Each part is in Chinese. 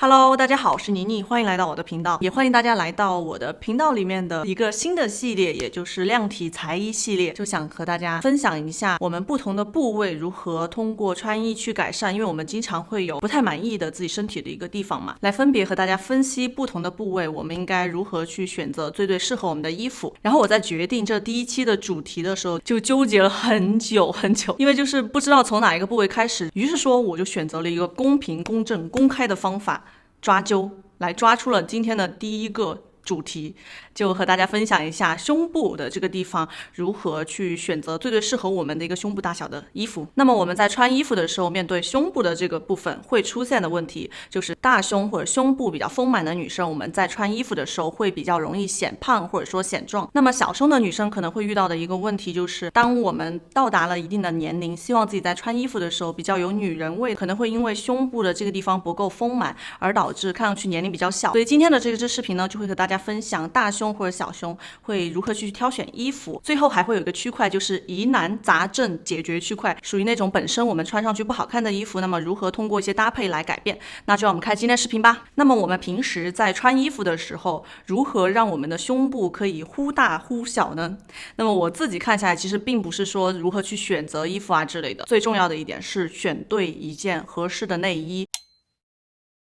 Hello，大家好，我是妮妮，欢迎来到我的频道，也欢迎大家来到我的频道里面的一个新的系列，也就是量体裁衣系列，就想和大家分享一下我们不同的部位如何通过穿衣去改善，因为我们经常会有不太满意的自己身体的一个地方嘛，来分别和大家分析不同的部位，我们应该如何去选择最适合我们的衣服。然后我在决定这第一期的主题的时候，就纠结了很久，因为就是不知道从哪一个部位开始，于是说我就选择了一个公平、公正、公开的方法。抓阄来抓出了今天的第一个主题，就和大家分享一下胸部的这个地方如何去选择最适合我们的一个胸部大小的衣服。那么我们在穿衣服的时候，面对胸部的这个部分会出现的问题，就是大胸或者胸部比较丰满的女生，我们在穿衣服的时候会比较容易显胖或者说显壮。那么小胸的女生可能会遇到的一个问题，就是当我们到达了一定的年龄，希望自己在穿衣服的时候比较有女人味，可能会因为胸部的这个地方不够丰满而导致看上去年龄比较小。所以今天的这支视频呢，就会和大家分享大胸或者小胸会如何去挑选衣服。最后还会有一个区块，就是疑难杂症解决区块，属于那种本身我们穿上去不好看的衣服，那么如何通过一些搭配来改变。那就让我们看今天视频吧。那么我们平时在穿衣服的时候，如何让我们的胸部可以忽大忽小呢？那么我自己看下来，其实并不是说如何去选择衣服啊之类的，最重要的一点是选对一件合适的内衣。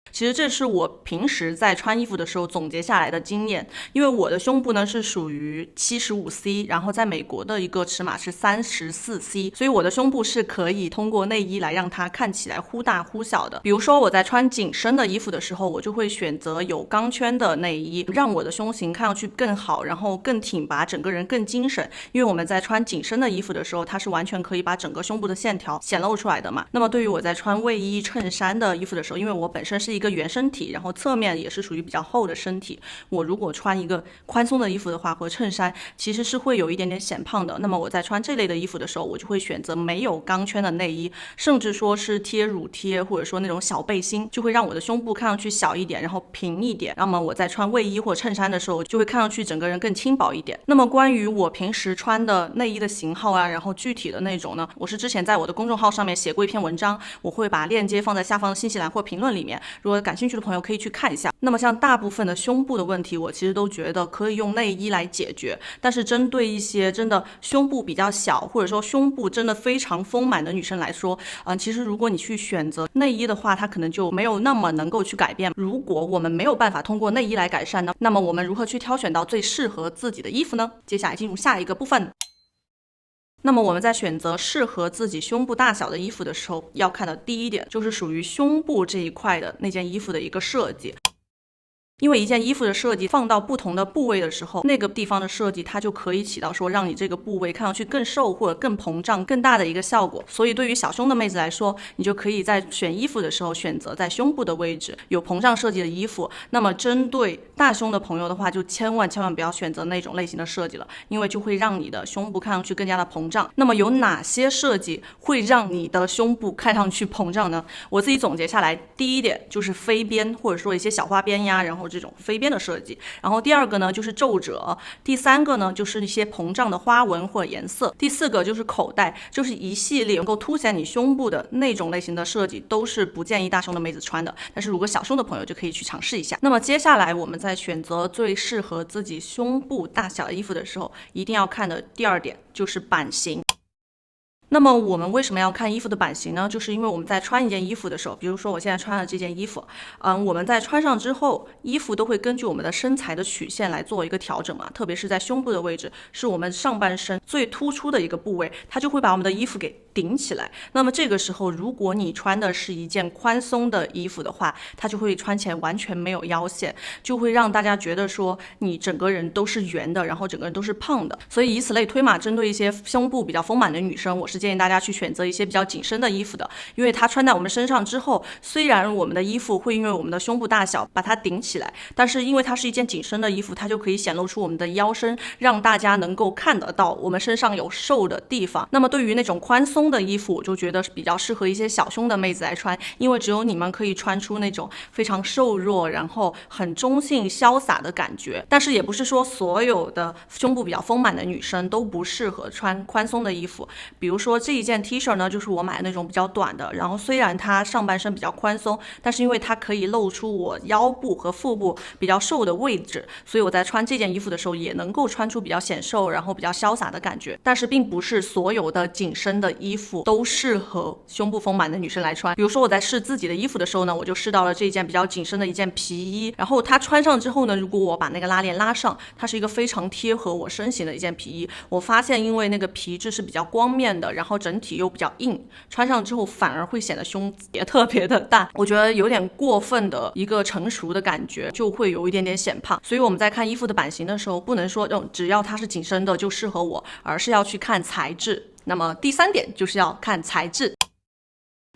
其实这是我平时在穿衣服的时候总结下来的经验，因为我的胸部呢是属于 75C， 然后在美国的一个尺码是 34C， 所以我的胸部是可以通过内衣来让它看起来忽大忽小的。比如说我在穿紧身的衣服的时候，我就会选择有钢圈的内衣，让我的胸型看上去更好，然后更挺拔，整个人更精神。因为我们在穿紧身的衣服的时候，它是完全可以把整个胸部的线条显露出来的嘛。那么对于我在穿卫衣衬衫的衣服的时候，因为我本身是一个圆身体，然后侧面也是属于比较厚的身体，我如果穿一个宽松的衣服的话，或者衬衫，其实是会有一点点显胖的。那么我在穿这类的衣服的时候，我就会选择没有钢圈的内衣，甚至说是贴乳贴，或者说那种小背心，就会让我的胸部看上去小一点，然后平一点。那么我在穿卫衣或衬衫的时候，就会看上去整个人更轻薄一点。那么关于我平时穿的内衣的型号啊，然后具体的那种呢，我是之前在我的公众号上面写过一篇文章，我会把链接放在下方的信息栏或评论里面，如果感兴趣的朋友可以去看一下。那么像大部分的胸部的问题，我其实都觉得可以用内衣来解决，但是针对一些真的胸部比较小，或者说胸部真的非常丰满的女生来说，其实如果你去选择内衣的话，它可能就没有那么能够去改变。如果我们没有办法通过内衣来改善呢，那么我们如何去挑选到最适合自己的衣服呢？接下来进入下一个部分。那么我们在选择适合自己胸部大小的衣服的时候，要看的第一点就是属于胸部这一块的那件衣服的一个设计。因为一件衣服的设计放到不同的部位的时候，那个地方的设计它就可以起到说让你这个部位看上去更瘦或者更膨胀更大的一个效果。所以对于小胸的妹子来说，你就可以在选衣服的时候选择在胸部的位置有膨胀设计的衣服。那么针对大胸的朋友的话，就千万不要选择那种类型的设计了，因为就会让你的胸部看上去更加的膨胀。那么有哪些设计会让你的胸部看上去膨胀呢？我自己总结下来，第一点就是飞边，或者说一些小花边呀，然后这种飞边的设计。然后第二个呢就是皱褶，第三个呢就是一些膨胀的花纹或者颜色，第四个就是口袋，就是一系列能够凸显你胸部的那种类型的设计，都是不建议大胸的妹子穿的，但是如果小胸的朋友就可以去尝试一下。那么接下来我们在选择最适合自己胸部大小的衣服的时候，一定要看的第二点就是版型。那么我们为什么要看衣服的版型呢？就是因为我们在穿一件衣服的时候，比如说我现在穿的这件衣服，我们在穿上之后，衣服都会根据我们的身材的曲线来做一个调整嘛，特别是在胸部的位置，是我们上半身最突出的一个部位，它就会把我们的衣服给顶起来。那么这个时候，如果你穿的是一件宽松的衣服的话，它就会穿起来完全没有腰线，就会让大家觉得说你整个人都是圆的，然后整个人都是胖的。所以以此类推嘛，针对一些胸部比较丰满的女生，我是建议大家去选择一些比较紧身的衣服的，因为它穿在我们身上之后，虽然我们的衣服会因为我们的胸部大小把它顶起来，但是因为它是一件紧身的衣服，它就可以显露出我们的腰身，让大家能够看得到我们身上有瘦的地方。那么对于那种宽松松的衣服，我就觉得比较适合一些小胸的妹子来穿，因为只有你们可以穿出那种非常瘦弱，然后很中性潇洒的感觉。但是也不是说所有的胸部比较丰满的女生都不适合穿宽松的衣服。比如说这一件 T 恤呢，就是我买的那种比较短的，然后虽然它上半身比较宽松，但是因为它可以露出我腰部和腹部比较瘦的位置，所以我在穿这件衣服的时候也能够穿出比较显瘦，然后比较潇洒的感觉。但是并不是所有的紧身的衣服都适合胸部丰满的女生来穿。比如说我在试自己的衣服的时候呢，我就试到了这件比较紧身的一件皮衣，然后它穿上之后呢，如果我把那个拉链拉上，它是一个非常贴合我身形的一件皮衣。我发现因为那个皮质是比较光面的，然后整体又比较硬，穿上之后反而会显得胸也特别的大，我觉得有点过分的一个成熟的感觉，就会有一点点显胖。所以我们在看衣服的版型的时候，不能说只要它是紧身的就适合我，而是要去看材质。那么第三点就是要看材质。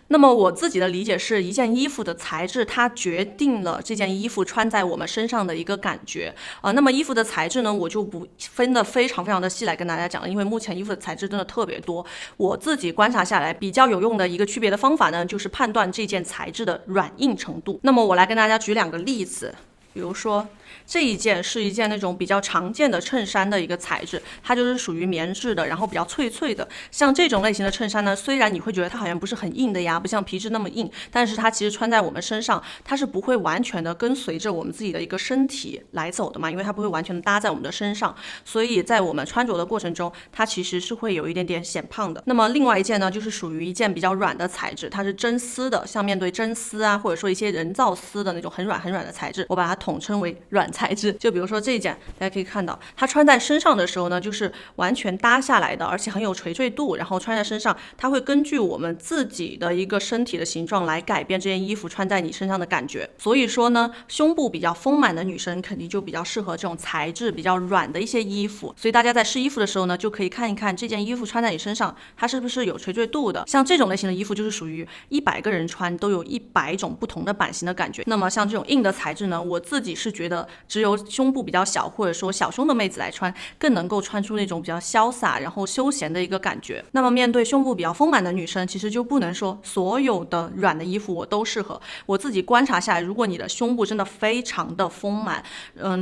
那么我自己的理解是，一件衣服的材质它决定了这件衣服穿在我们身上的一个感觉那么衣服的材质呢，我就不分得非常的细来跟大家讲了，因为目前衣服的材质真的特别多。我自己观察下来比较有用的一个区别的方法呢，就是判断这件材质的软硬程度。那么我来跟大家举两个例子。比如说这一件是一件那种比较常见的衬衫的一个材质，它就是属于棉质的，然后比较脆脆的。像这种类型的衬衫呢，虽然你会觉得它好像不是很硬的呀，不像皮质那么硬，但是它其实穿在我们身上，它是不会完全的跟随着我们自己的一个身体来走的嘛，因为它不会完全的搭在我们的身上，所以在我们穿着的过程中，它其实是会有一点点显胖的。那么另外一件呢，就是属于一件比较软的材质，它是真丝的，像面对真丝啊，或者说一些人造丝的那种很软的材质，我把它统称为软材质。就比如说这一件，大家可以看到它穿在身上的时候呢，就是完全搭下来的，而且很有垂坠度，然后穿在身上它会根据我们自己的一个身体的形状来改变这件衣服穿在你身上的感觉。所以说呢，胸部比较丰满的女生肯定就比较适合这种材质比较软的一些衣服。所以大家在试衣服的时候呢，就可以看一看这件衣服穿在你身上它是不是有垂坠度的。像这种类型的衣服就是属于100个人穿都有100种不同的版型的感觉。那么像这种硬的材质呢，我自己是觉得只有胸部比较小或者说小胸的妹子来穿，更能够穿出那种比较潇洒然后休闲的一个感觉。那么面对胸部比较丰满的女生，其实就不能说所有的软的衣服我都适合。我自己观察下来，如果你的胸部真的非常的丰满，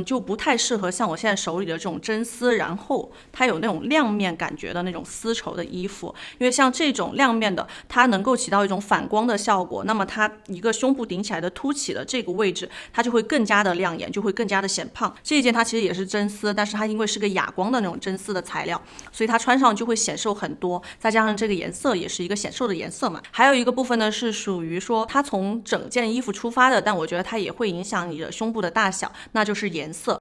就不太适合像我现在手里的这种真丝，然后它有那种亮面感觉的那种丝绸的衣服。因为像这种亮面的，它能够起到一种反光的效果，那么它一个胸部顶起来的凸起的这个位置，它就会更加的亮眼，就会更加的显胖。这一件它其实也是真丝，但是它因为是个哑光的那种真丝的材料，所以它穿上就会显瘦很多，再加上这个颜色也是一个显瘦的颜色嘛。还有一个部分呢，是属于说它从整件衣服出发的，但我觉得它也会影响你的胸部的大小，那就是颜色。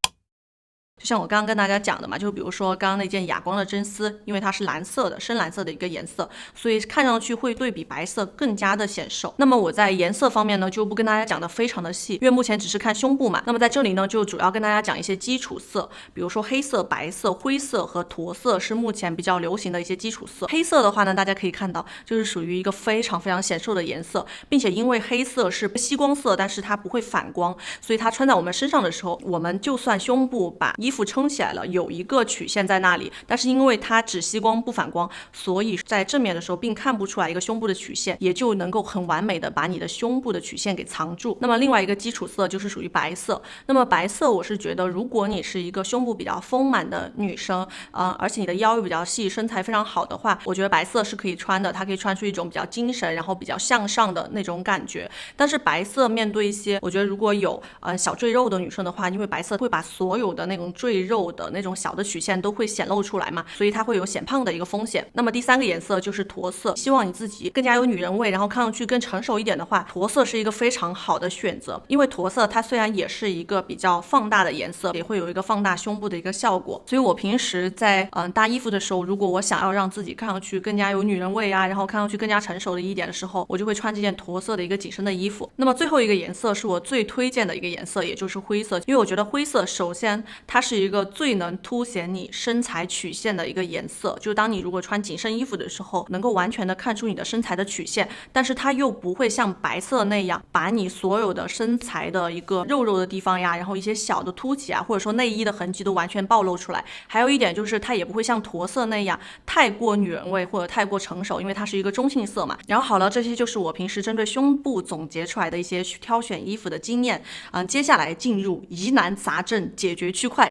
就像我刚刚跟大家讲的嘛，就比如说刚刚那件哑光的真丝，因为它是蓝色的，深蓝色的一个颜色，所以看上去会对比白色更加的显瘦。那么我在颜色方面呢，就不跟大家讲的非常的细，因为目前只是看胸部嘛。那么在这里呢，就主要跟大家讲一些基础色，比如说黑色、白色、灰色和驼色是目前比较流行的一些基础色。黑色的话呢，大家可以看到就是属于一个非常显瘦的颜色，并且因为黑色是吸光色，但是它不会反光，所以它穿在我们身上的时候，我们就算胸部把衣服撑起来了，有一个曲线在那里，但是因为它只吸光不反光，所以在正面的时候并看不出来一个胸部的曲线，也就能够很完美的把你的胸部的曲线给藏住。那么另外一个基础色就是属于白色。那么白色我是觉得，如果你是一个胸部比较丰满的女生，而且你的腰又比较细，身材非常好的话，我觉得白色是可以穿的，它可以穿出一种比较精神然后比较向上的那种感觉。但是白色面对一些我觉得如果有小赘肉的女生的话，因为白色会把所有的那种赘肉的那种小的曲线都会显露出来嘛，所以它会有显胖的一个风险。那么第三个颜色就是驼色，希望你自己更加有女人味，然后看上去更成熟一点的话，驼色是一个非常好的选择。因为驼色它虽然也是一个比较放大的颜色，也会有一个放大胸部的一个效果，所以我平时在搭衣服的时候，如果我想要让自己看上去更加有女人味啊，然后看上去更加成熟的一点的时候，我就会穿这件驼色的一个紧身的衣服。那么最后一个颜色是我最推荐的一个颜色，也就是灰色。因为我觉得灰色首先它是一个最能凸显你身材曲线的一个颜色，就当你如果穿紧身衣服的时候，能够完全的看出你的身材的曲线，但是它又不会像白色那样把你所有的身材的一个肉肉的地方呀，然后一些小的凸起啊，或者说内衣的痕迹都完全暴露出来。还有一点就是它也不会像驼色那样太过女人味或者太过成熟，因为它是一个中性色嘛。然后好了，这些就是我平时针对胸部总结出来的一些挑选衣服的经验。接下来进入疑难杂症解决区块。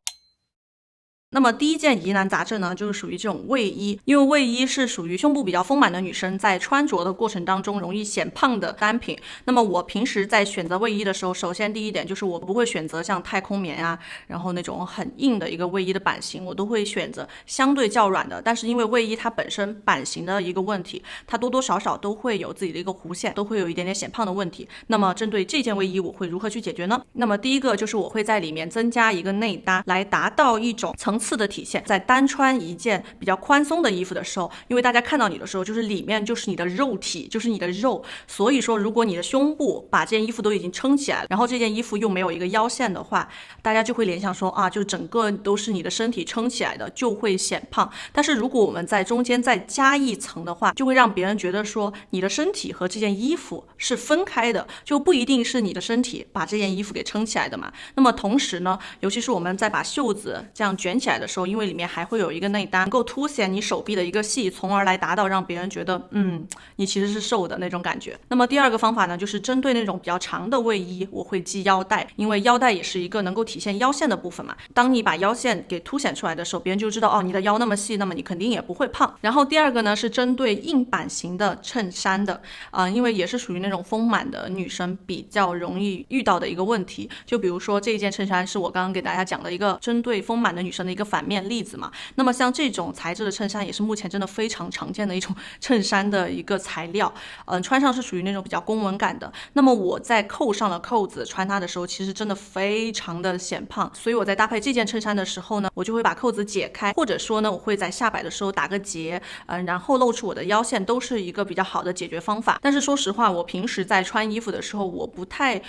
那么第一件疑难杂症呢，就是属于这种卫衣，因为卫衣是属于胸部比较丰满的女生在穿着的过程当中容易显胖的单品。那么我平时在选择卫衣的时候，首先第一点就是我不会选择像太空棉啊，然后那种很硬的一个卫衣的版型，我都会选择相对较软的。但是因为卫衣它本身版型的一个问题，它多多少少都会有自己的一个弧线，都会有一点点显胖的问题。那么针对这件卫衣我会如何去解决呢？那么第一个就是我会在里面增加一个内搭，来达到一种层次的体现。在单穿一件比较宽松的衣服的时候，因为大家看到你的时候，就是里面就是你的肉体，就是你的肉，所以说如果你的胸部把这件衣服都已经撑起来了，然后这件衣服又没有一个腰线的话，大家就会联想说啊，就整个都是你的身体撑起来的，就会显胖。但是如果我们在中间再加一层的话，就会让别人觉得说你的身体和这件衣服是分开的，就不一定是你的身体把这件衣服给撑起来的嘛。那么同时呢，尤其是我们在把袖子这样卷起来的时候，因为里面还会有一个内搭，能够凸显你手臂的一个细，从而来达到让别人觉得你其实是瘦的那种感觉。那么第二个方法呢，就是针对那种比较长的卫衣，我会系腰带，因为腰带也是一个能够体现腰线的部分嘛。当你把腰线给凸显出来的时候，别人就知道哦，你的腰那么细，那么你肯定也不会胖。然后第二个呢，是针对硬版型的衬衫的，因为也是属于那种丰满的女生比较容易遇到的一个问题。就比如说这件衬衫是我刚刚给大家讲的一个针对丰满的女生的一个反面例子嘛。那么像这种材质的衬衫也是目前真的非常常见的一种衬衫的一个材料，穿上是属于那种比较公文感的。那么我在扣上了扣子穿它的时候，其实真的非常的显胖，所以我在搭配这件衬衫的时候呢，我就会把扣子解开，或者说呢，我会在下摆的时候打个结，然后露出我的腰线，都是一个比较好的解决方法。但是说实话，我平时在穿衣服的时候，我不太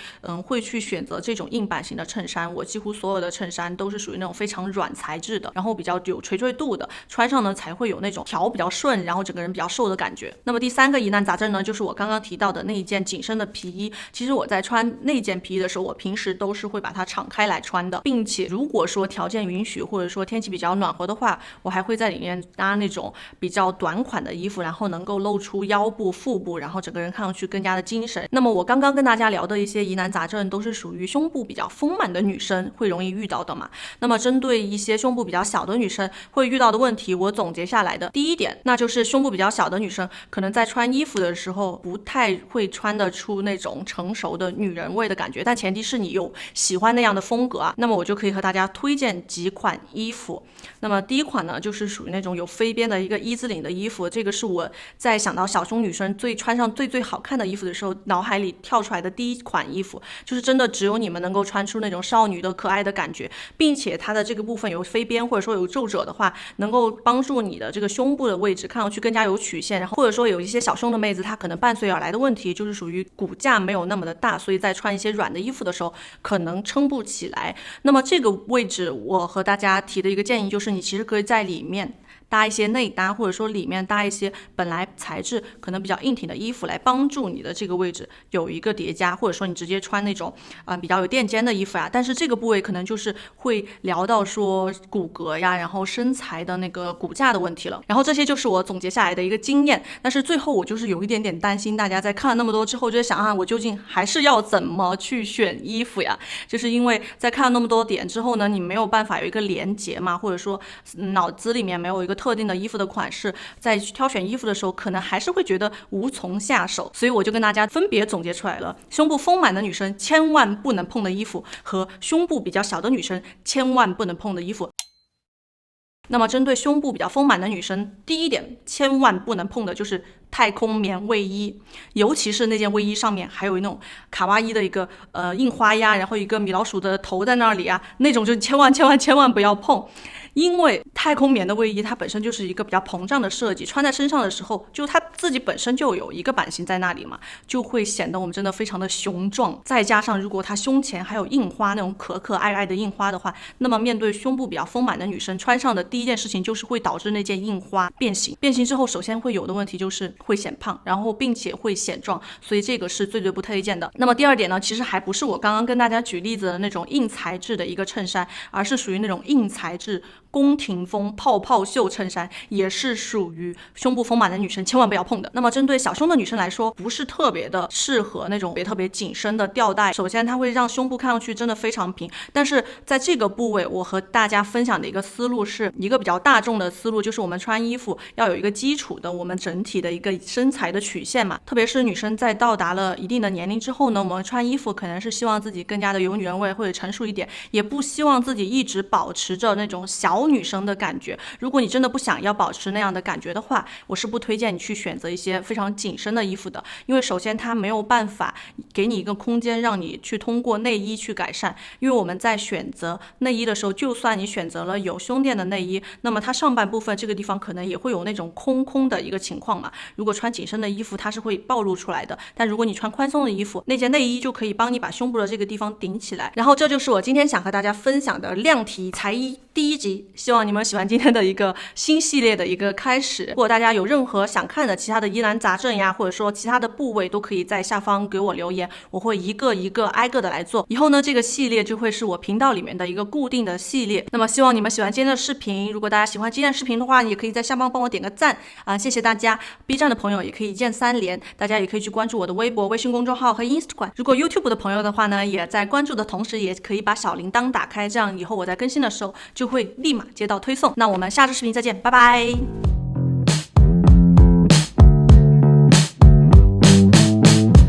会去选择这种硬版型的衬衫，我几乎所有的衬衫都是属于那种非常软材质的，然后比较有垂坠度的，穿上呢才会有那种条比较顺，然后整个人比较瘦的感觉。那么第三个疑难杂症呢，就是我刚刚提到的那一件紧身的皮衣。其实我在穿那件皮衣的时候，我平时都是会把它敞开来穿的，并且如果说条件允许，或者说天气比较暖和的话，我还会在里面搭那种比较短款的衣服，然后能够露出腰部、腹部，然后整个人看上去更加的精神。那么我刚刚跟大家聊的一些疑难杂症，都是属于胸部比较丰满的女生会容易遇到的嘛。那么针对一些胸部比较小的女生会遇到的问题，我总结下来的第一点，那就是胸部比较小的女生可能在穿衣服的时候不太会穿得出那种成熟的女人味的感觉，但前提是你有喜欢那样的风格啊。那么我就可以和大家推荐几款衣服。那么第一款呢，就是属于那种有飞边的一个一字领的衣服，这个是我在想到小胸女生穿上最好看的衣服的时候，脑海里跳出来的第一款衣服，就是真的只有你们能够穿出那种少女的可爱的感觉，并且它的这个部分有飞边或者说有皱褶的话，能够帮助你的这个胸部的位置看上去更加有曲线。然后或者说有一些小胸的妹子，她可能伴随而来的问题就是属于骨架没有那么的大，所以在穿一些软的衣服的时候可能撑不起来。那么这个位置我和大家提的一个建议就是，你其实可以在里面搭一些内搭，或者说里面搭一些本来材质可能比较硬挺的衣服，来帮助你的这个位置有一个叠加，或者说你直接穿那种比较有垫肩的衣服呀。但是这个部位可能就是会聊到说骨骼呀，然后身材的那个骨架的问题了。然后这些就是我总结下来的一个经验。但是最后我就是有一点点担心大家在看了那么多之后就在想啊，我究竟还是要怎么去选衣服呀？就是因为在看了那么多点之后呢，你没有办法有一个连结嘛，或者说脑子里面没有一个特定的衣服的款式，在挑选衣服的时候可能还是会觉得无从下手。所以我就跟大家分别总结出来了胸部丰满的女生千万不能碰的衣服和胸部比较小的女生千万不能碰的衣服。那么针对胸部比较丰满的女生，第一点千万不能碰的就是太空棉卫衣，尤其是那件卫衣上面还有那种卡哇伊的一个印花呀，然后一个米老鼠的头在那里啊，那种就千万不要碰。因为太空棉的卫衣它本身就是一个比较膨胀的设计，穿在身上的时候，就它自己本身就有一个版型在那里嘛，就会显得我们真的非常的雄壮。再加上如果它胸前还有印花，那种可爱的印花的话，那么面对胸部比较丰满的女生，穿上的第一件事情就是会导致那件印花变形。变形之后，首先会有的问题就是会显胖，然后并且会显壮，所以这个是最不推荐的。那么第二点呢，其实还不是我刚刚跟大家举例子的那种硬材质的一个衬衫，而是属于那种硬材质宫廷风泡泡袖衬衫，也是属于胸部丰满的女生千万不要碰的。那么针对小胸的女生来说，不是特别的适合那种特别紧身的吊带，首先它会让胸部看上去真的非常平，但是在这个部位我和大家分享的一个思路是一个比较大众的思路，就是我们穿衣服要有一个基础的我们整体的一个身材的曲线嘛，特别是女生在到达了一定的年龄之后呢，我们穿衣服可能是希望自己更加的有女人味或者成熟一点，也不希望自己一直保持着那种小女生的感觉。如果你真的不想要保持那样的感觉的话，我是不推荐你去选择一些非常紧身的衣服的，因为首先它没有办法给你一个空间让你去通过内衣去改善。因为我们在选择内衣的时候，就算你选择了有胸垫的内衣，那么它上半部分这个地方可能也会有那种空的一个情况嘛，如果穿紧身的衣服它是会暴露出来的，但如果你穿宽松的衣服，那件内衣就可以帮你把胸部的这个地方顶起来。然后这就是我今天想和大家分享的量体裁衣第一集，希望你们喜欢今天的一个新系列的一个开始。如果大家有任何想看的其他的疑难杂症呀，或者说其他的部位，都可以在下方给我留言，我会一个挨个的来做。以后呢，这个系列就会是我频道里面的一个固定的系列。那么希望你们喜欢今天的视频，如果大家喜欢今天的视频的话，也可以在下方帮我点个赞啊，谢谢大家。B 站的朋友也可以一键3连，大家也可以去关注我的微博、微信公众号和 Instagram。如果 YouTube 的朋友的话呢，也在关注的同时，也可以把小铃铛打开，这样以后我在更新的时候就会立马接到推送。那我们下支视频再见，拜拜。